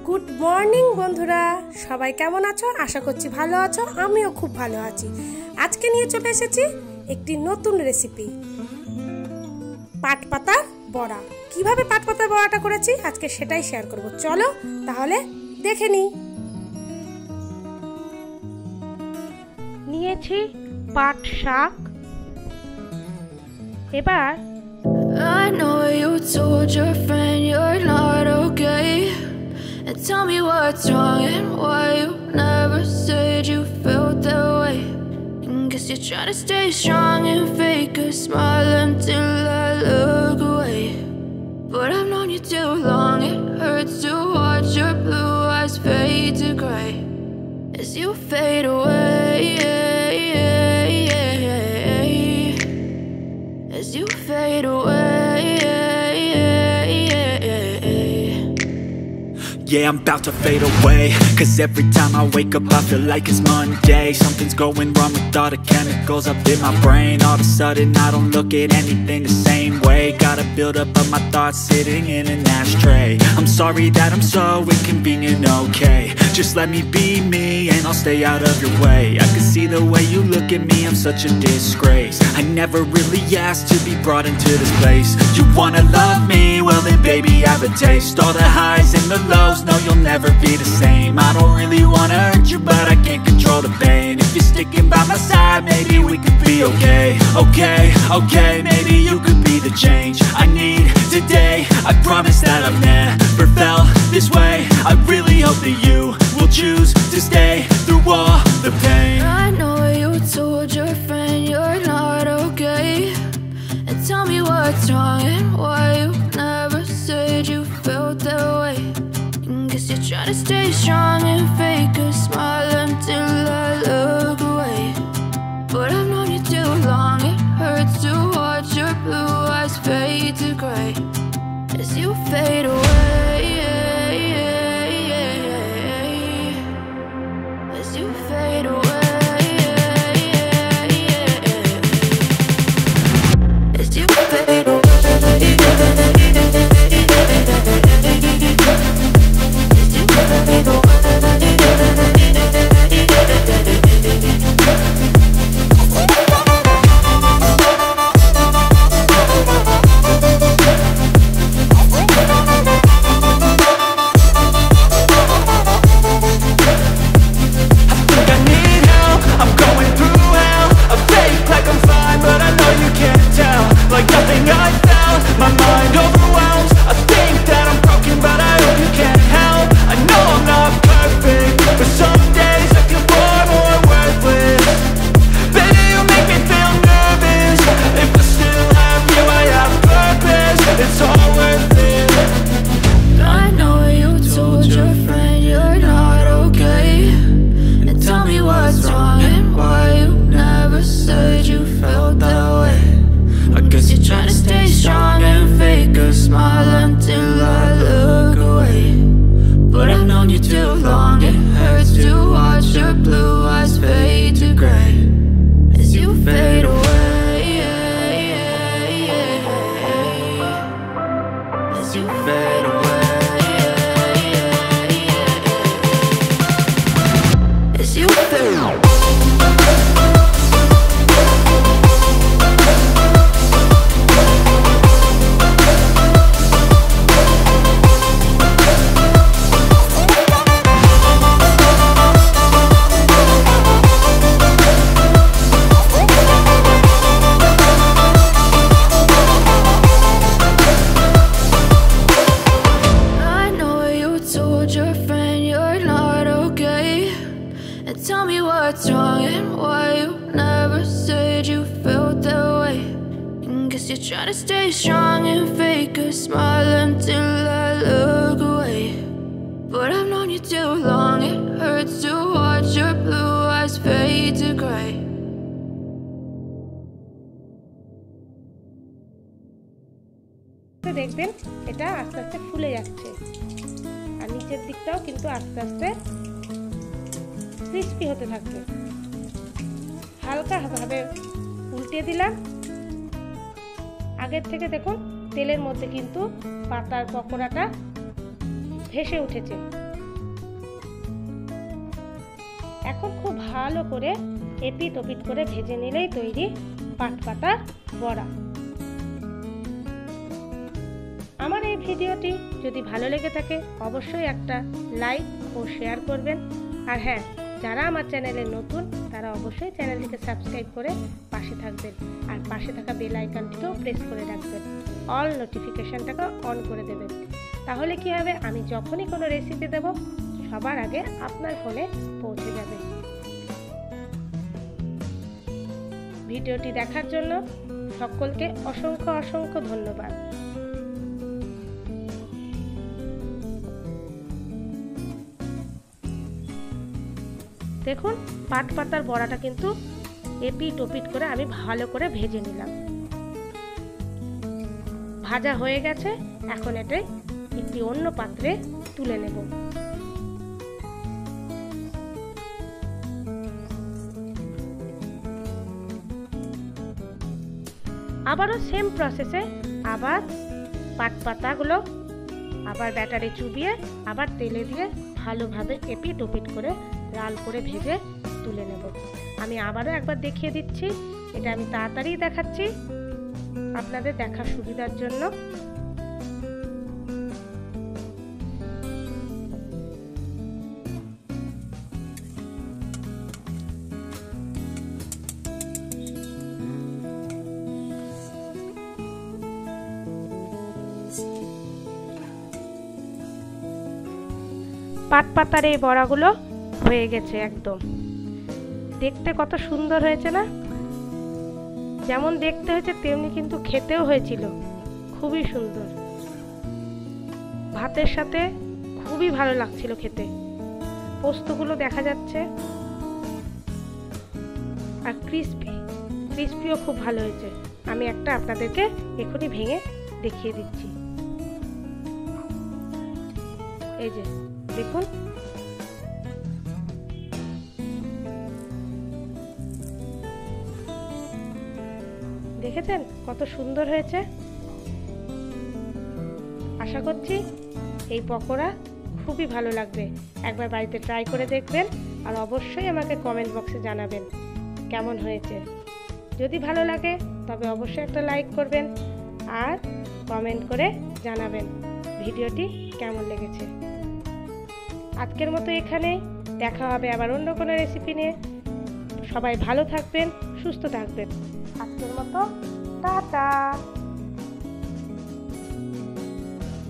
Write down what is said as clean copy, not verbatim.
Good morning বন্ধুরা, সবাই কেমন আছো? আশা করছি ভালো আছো। আমিও খুব ভালো আছি। আজকে নিয়ে চলে এসেছি একটি নতুন রেসিপি, পাটপাতার বড়া। কিভাবে পাটপাতার বড়াটা করেছি আজকে সেটাই শেয়ার করব। চলো তাহলে দেখে নিই। নিয়েছি পাট শাক। এবার I know you told your friend you're not okay, and tell me what's wrong and why you never said you felt that way. And guess you're trying to stay strong and fake a smile until I look away. But I've known you too long, it hurts to watch your blue eyes fade to gray as you fade away, as you fade away. Yeah, I'm about to fade away, 'cause every time I wake up I feel like it's Monday. Something's going wrong with all the chemicals up in my brain. All of a sudden I don't look at anything the same way. Gotta build up of my thoughts sitting in an ashtray. I'm sorry that I'm so inconvenient, okay? Just let me be me and I'll stay out of your way. I can see the way you look at me, I'm such a disgrace. I never really asked to be brought into this place. You wanna love me? Well then baby have a taste. All the highs and the lows, no you'll never be the same. I don't really wanna hurt you but I can't control the pain. If you're sticking by my side maybe we could be okay. Okay, maybe you could be the change I need today. I promise that I've never felt this way. I really hope that you will choose to stay through all the pain. I know you told your friend you're not okay, and tell me what's wrong and why you never said you felt that way. And guess you're trying to stay strong and fake a smile until I look away. But I've known you too long, it hurts to watch your blue eyes fade to gray as you fade away, as you fade away, as you fade away. Tell me what's wrong and why you never said you felt that way. And guess you're trying to stay strong and fake a smile until I look away. But I've known you too long, it hurts to watch your blue eyes fade to gray. দেখবেন এটা আস্তে আস্তে ফুলে যাচ্ছে, আর নিচের দিকটাও কিন্তু আস্তে আস্তে ক্রিস্পি হতে থাকবে। হালকা ভাবে উল্টে দিলাম। আগের থেকে দেখুন তেলের মধ্যে কিন্তু পাতার পকোড়াটা ভেসে উঠেছে। এখন খুব ভালো করে এপিট ওপিট করে ভেজে নিলেই তৈরি পাট পাতার বড়া। আমার এই ভিডিওটি যদি ভালো লেগে থাকে অবশ্যই একটা লাইক ও শেয়ার করবেন। আর হ্যাঁ, যারা আমার চ্যানেলে নতুন তারা অবশ্যই চ্যানেলটিকে সাবস্ক্রাইব করে পাশে থাকবেন, আর পাশে থাকা বেল আইকনটিকেও প্রেস করে রাখবেন, অল নোটিফিকেশনটাকে অন করে দেবেন। তাহলে কি হবে, আমি যখনই কোনো রেসিপি দেব সবার আগে আপনার ফোনে পৌঁছে যাবে। ভিডিওটি দেখার জন্য সকলকে অসংখ্য অসংখ্য ধন্যবাদ। দেখুন পাট পাতার বড়াটা কিন্তু এপিট ওপিট করে আমি ভালো করে ভেজে নিলাম। ভাজা হয়ে গেছে, এখন এটা একটি অন্য পাত্রে তুলে নেব। আবারও সেম প্রসেসে আবার পাট পাতাগুলো আবার ব্যাটারে চুবিয়ে আবার তেলে দিয়ে ভালোভাবে এপিট ওপিট করে লাল করে ভেজে তুলে নেব। আমি আবারও একবার দেখিয়ে দিচ্ছি, এটা আমি তাড়াতাড়ি দেখাচ্ছি আপনাদের দেখার সুবিধার জন্য। পাট পাতার এই বড়াগুলো হয়ে গেছে, একদম দেখতে কত সুন্দর হয়েছে না? যেমন দেখতে হয়েছে তেমনি কিন্তু খেতেও হয়েছিল খুবই সুন্দর। ভাতের সাথে খুবই ভালো লাগছিল খেতে, পোস্তগুলো দেখা যাচ্ছে, আর ক্রিস্পিও খুব ভালো হয়েছে। আমি একটা আপনাদেরকে এখনই ভেঙে দেখিয়ে দিচ্ছি। এই যে দেখুন, দেখেছেন কত সুন্দর হয়েছে? আশা করছি এই পকোড়া খুবই ভালো লাগবে। একবার বাড়িতে ট্রাই করে দেখবেন, আর অবশ্যই আমাকে কমেন্ট বক্সে জানাবেন কেমন হয়েছে। যদি ভালো লাগে তবে অবশ্যই একটা লাইক করবেন, আর কমেন্ট করে জানাবেন ভিডিওটি কেমন লেগেছে। আজকের মতো এখানেই, দেখা হবে আবার অন্য কোনো রেসিপি নিয়ে। সবাই ভালো থাকবেন, সুস্থ থাকবেন। আজকের মতো টাটা।